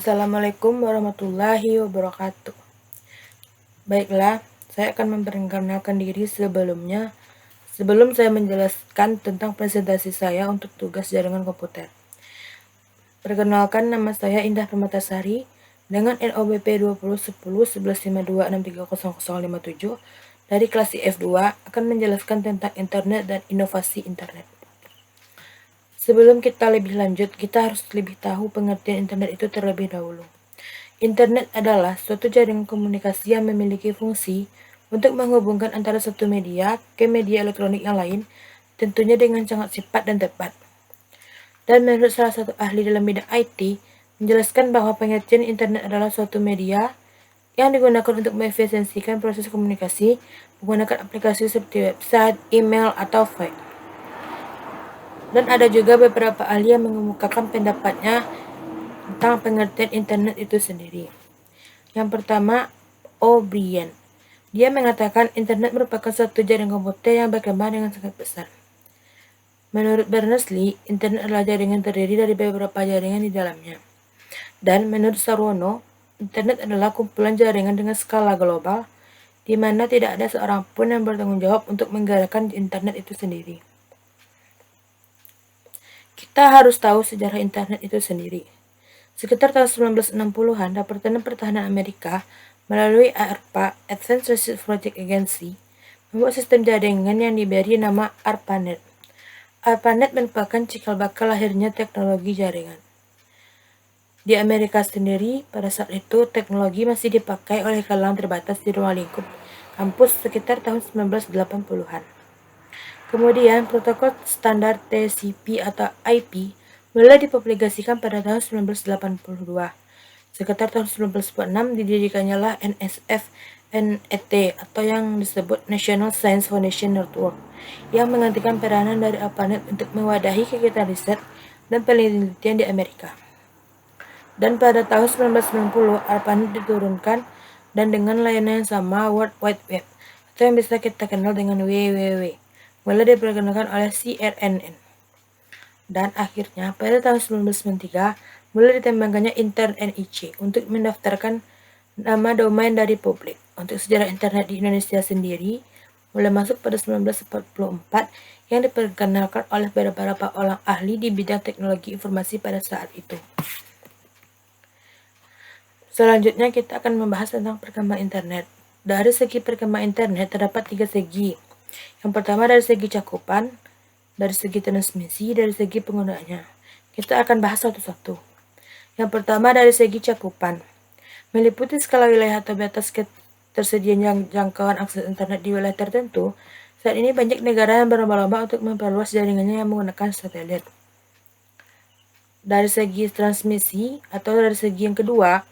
Assalamualaikum warahmatullahi wabarakatuh. Baiklah, saya akan memperkenalkan diri sebelumnya. Sebelum saya menjelaskan tentang presentasi saya untuk tugas jaringan komputer. Perkenalkan, nama saya Indah Permatasari dengan NOBP 20101152630057 dari kelas IF2 akan menjelaskan tentang internet dan inovasi internet. Sebelum kita lebih lanjut, kita harus lebih tahu pengertian internet itu terlebih dahulu. Internet adalah suatu jaringan komunikasi yang memiliki fungsi untuk menghubungkan antara satu media ke media elektronik yang lain, tentunya dengan sangat cepat dan tepat. Dan menurut salah satu ahli dalam bidang IT, menjelaskan bahwa pengertian internet adalah suatu media yang digunakan untuk mengefisiensikan proses komunikasi menggunakan aplikasi seperti website, email, atau fax. Dan ada juga beberapa ahli yang mengemukakan pendapatnya tentang pengertian internet itu sendiri. Yang pertama, O'Brien. Dia mengatakan internet merupakan suatu jaringan komputer yang berkembang dengan sangat besar. Menurut Berners-Lee, internet adalah jaringan terdiri dari beberapa jaringan di dalamnya. Dan menurut Sarwono, internet adalah kumpulan jaringan dengan skala global, di mana tidak ada seorang pun yang bertanggung jawab untuk menggerakkan internet itu sendiri. Kita harus tahu sejarah internet itu sendiri. Sekitar tahun 1960-an, Departemen Pertahanan Amerika melalui ARPA (Advanced Research Project Agency) membuat sistem jaringan yang diberi nama ARPANET. ARPANET merupakan cikal bakal lahirnya teknologi jaringan. Di Amerika sendiri, pada saat itu teknologi masih dipakai oleh kalangan terbatas di ruang lingkup kampus sekitar tahun 1980-an. Kemudian, protokol standar TCP atau IP mulai dipublikasikan pada tahun 1982. Sekitar tahun 1946 didirikannya lah NSF/NET atau yang disebut National Science Foundation Network yang menggantikan peranan dari ARPANET untuk mewadahi kegiatan riset dan penelitian di Amerika. Dan pada tahun 1990 ARPANET diturunkan dan dengan layanan yang sama World Wide Web atau yang bisa kita kenal dengan WWW mulai diperkenalkan oleh CRNN. Dan akhirnya pada tahun 1993 mulai ditembangkannya INTER-NIC untuk mendaftarkan nama domain dari publik. Untuk sejarah internet di Indonesia sendiri mulai masuk pada 1944 yang diperkenalkan oleh beberapa orang ahli di bidang teknologi informasi pada saat itu. Selanjutnya kita akan membahas tentang perkembangan internet. Dari segi perkembangan internet terdapat 3 segi. Yang pertama dari segi cakupan, dari segi transmisi, dari segi penggunaannya. Kita akan bahas satu-satu. Yang pertama dari segi cakupan. Meliputi skala wilayah atau batas ketersediaan jangkauan akses internet di wilayah tertentu, saat ini banyak negara yang berlomba-lomba untuk memperluas jaringannya yang menggunakan satelit. Dari segi transmisi atau dari segi yang kedua,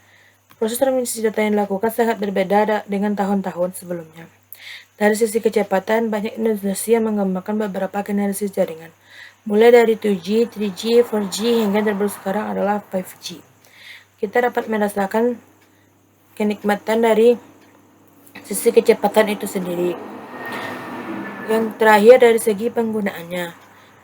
proses transmisi data yang dilakukan sangat berbeda dengan tahun-tahun sebelumnya. Dari sisi kecepatan, banyak industri yang mengembangkan beberapa generasi jaringan, mulai dari 2G, 3G, 4G, hingga terbaru sekarang adalah 5G. Kita dapat merasakan kenikmatan dari sisi kecepatan itu sendiri. Yang terakhir dari segi penggunaannya.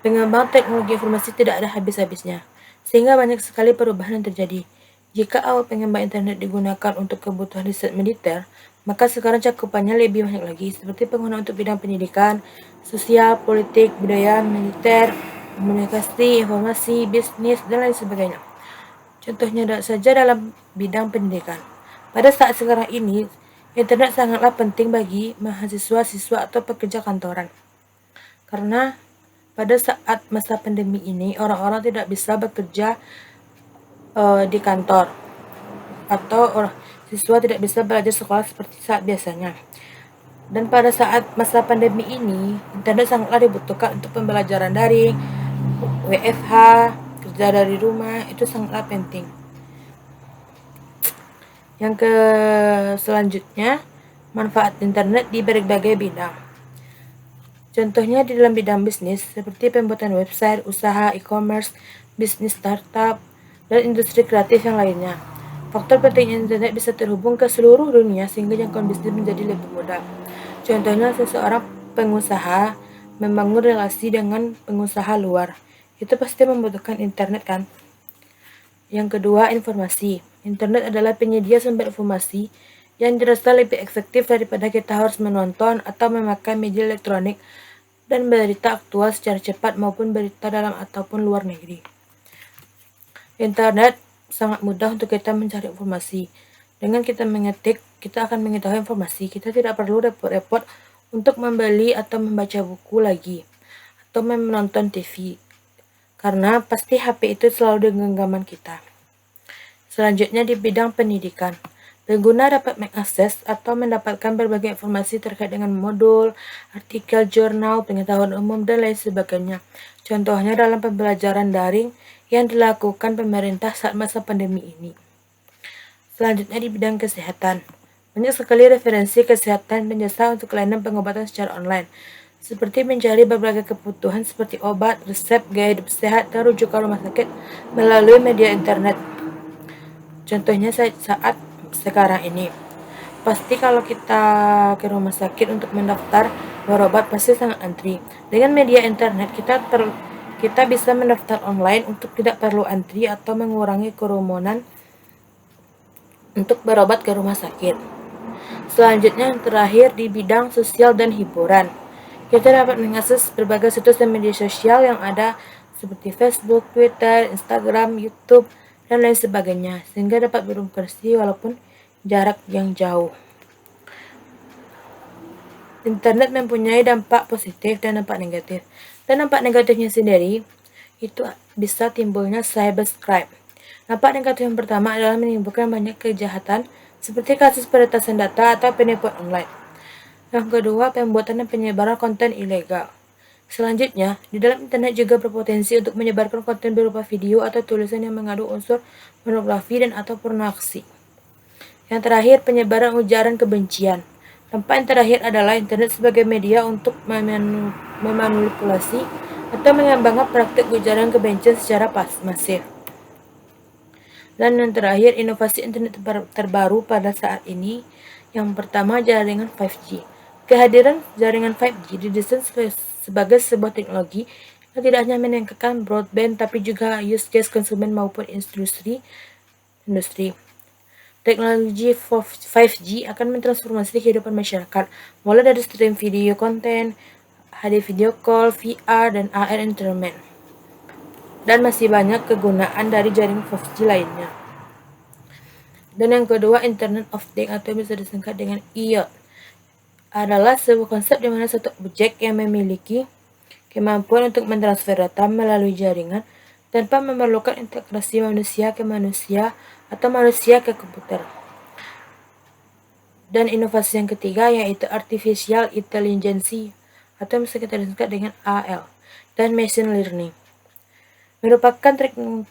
Pengembangan teknologi informasi tidak ada habis-habisnya, sehingga banyak sekali perubahan yang terjadi. Jika awal pengembangan internet digunakan untuk kebutuhan riset militer, maka sekarang cakupannya lebih banyak lagi, seperti penggunaan untuk bidang pendidikan, sosial, politik, budaya, militer, komunikasi, informasi, bisnis, dan lain sebagainya. Contohnya saja dalam bidang pendidikan. Pada saat sekarang ini, internet sangatlah penting bagi mahasiswa, siswa, atau pekerja kantoran. Karena pada saat masa pandemi ini, orang-orang tidak bisa bekerja di kantor, atau siswa tidak bisa belajar sekolah seperti saat biasanya. Dan pada saat masa pandemi ini, internet sangatlah dibutuhkan untuk pembelajaran daring, WFH, kerja dari rumah, itu sangatlah penting. Yang selanjutnya, manfaat internet di berbagai bidang. Contohnya di dalam bidang bisnis, seperti pembuatan website, usaha e-commerce, bisnis startup, dan industri kreatif yang lainnya. Faktor penting internet bisa terhubung ke seluruh dunia sehingga jangkauan bisnis menjadi lebih mudah. Contohnya seseorang pengusaha membangun relasi dengan pengusaha luar. Itu pasti membutuhkan internet kan? Yang kedua, informasi. Internet adalah penyedia sumber informasi yang dirasa lebih efektif daripada kita harus menonton atau memakai media elektronik dan berita aktual secara cepat maupun berita dalam ataupun luar negeri. Internet sangat mudah untuk kita mencari informasi. Dengan kita mengetik, kita akan mengetahui informasi. Kita tidak perlu repot-repot untuk membeli atau membaca buku lagi, atau menonton TV, karena pasti HP itu selalu di genggaman kita. Selanjutnya di bidang pendidikan. Pengguna dapat mengakses atau mendapatkan berbagai informasi terkait dengan modul, artikel, jurnal, pengetahuan umum, dan lain sebagainya. Contohnya dalam pembelajaran daring yang dilakukan pemerintah saat masa pandemi ini. Selanjutnya di bidang kesehatan. Banyak sekali referensi kesehatan dan jasa untuk layanan pengobatan secara online, seperti mencari berbagai kebutuhan seperti obat, resep, gaya hidup sehat, dan rujukan rumah sakit melalui media internet. Contohnya saat sekarang ini. Pasti kalau kita ke rumah sakit untuk mendaftar berobat pasti sangat antri. Dengan media internet kita bisa mendaftar online untuk tidak perlu antri atau mengurangi kerumunan untuk berobat ke rumah sakit. Selanjutnya yang terakhir di bidang sosial dan hiburan. Kita dapat mengakses berbagai situs dan media sosial yang ada seperti Facebook, Twitter, Instagram, YouTube, dan lain sebagainya, sehingga dapat berinteraksi walaupun jarak yang jauh. Internet mempunyai dampak positif dan dampak negatif. Dan dampak negatifnya sendiri itu bisa timbulnya cybercrime. Dampak negatif yang pertama adalah menimbulkan banyak kejahatan seperti kasus peretasan data atau penipuan online. Yang kedua, pembuatan dan penyebaran konten ilegal. Selanjutnya, di dalam internet juga berpotensi untuk menyebarkan konten berupa video atau tulisan yang mengandung unsur pornografi dan atau pornografi. Yang terakhir, penyebaran ujaran kebencian. Dampak yang terakhir adalah internet sebagai media untuk memanipulasi atau mengembangkan praktik ujaran kebencian secara masif. Dan yang terakhir, inovasi internet terbaru pada saat ini. Yang pertama, jaringan 5G. Kehadiran jaringan 5G didesain sebagai sebuah teknologi yang tidak hanya meningkatkan broadband tapi juga use case konsumen maupun industri. Teknologi 5G akan mentransformasi kehidupan masyarakat, mulai dari stream video konten, HD video call, VR, dan AR entertainment. Dan masih banyak kegunaan dari jaringan 5G lainnya. Dan yang kedua, Internet of Things atau bisa disingkat dengan IoT adalah sebuah konsep di mana satu objek yang memiliki kemampuan untuk mentransfer data melalui jaringan tanpa memerlukan integrasi manusia ke manusia atau manusia ke komputer. Dan inovasi yang ketiga yaitu Artificial Intelligence atau bisa kita disingkat dengan AL dan Machine Learning. Merupakan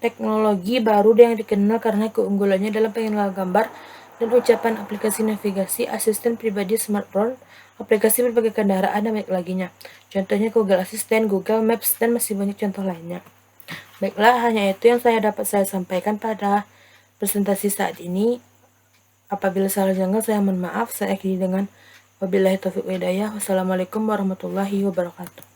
teknologi baru yang dikenal karena keunggulannya dalam pengenalan gambar dan ucapan, aplikasi navigasi, asisten pribadi smartphone, aplikasi berbagai kendaraan, dan banyak laginya. Contohnya Google Assistant, Google Maps, dan masih banyak contoh lainnya. Baiklah, hanya itu yang dapat saya sampaikan pada presentasi saat ini. Apabila salah janggal, saya mohon maaf. Saya akhiri dengan wabillahi taufiq wa hidayah. Wassalamualaikum warahmatullahi wabarakatuh.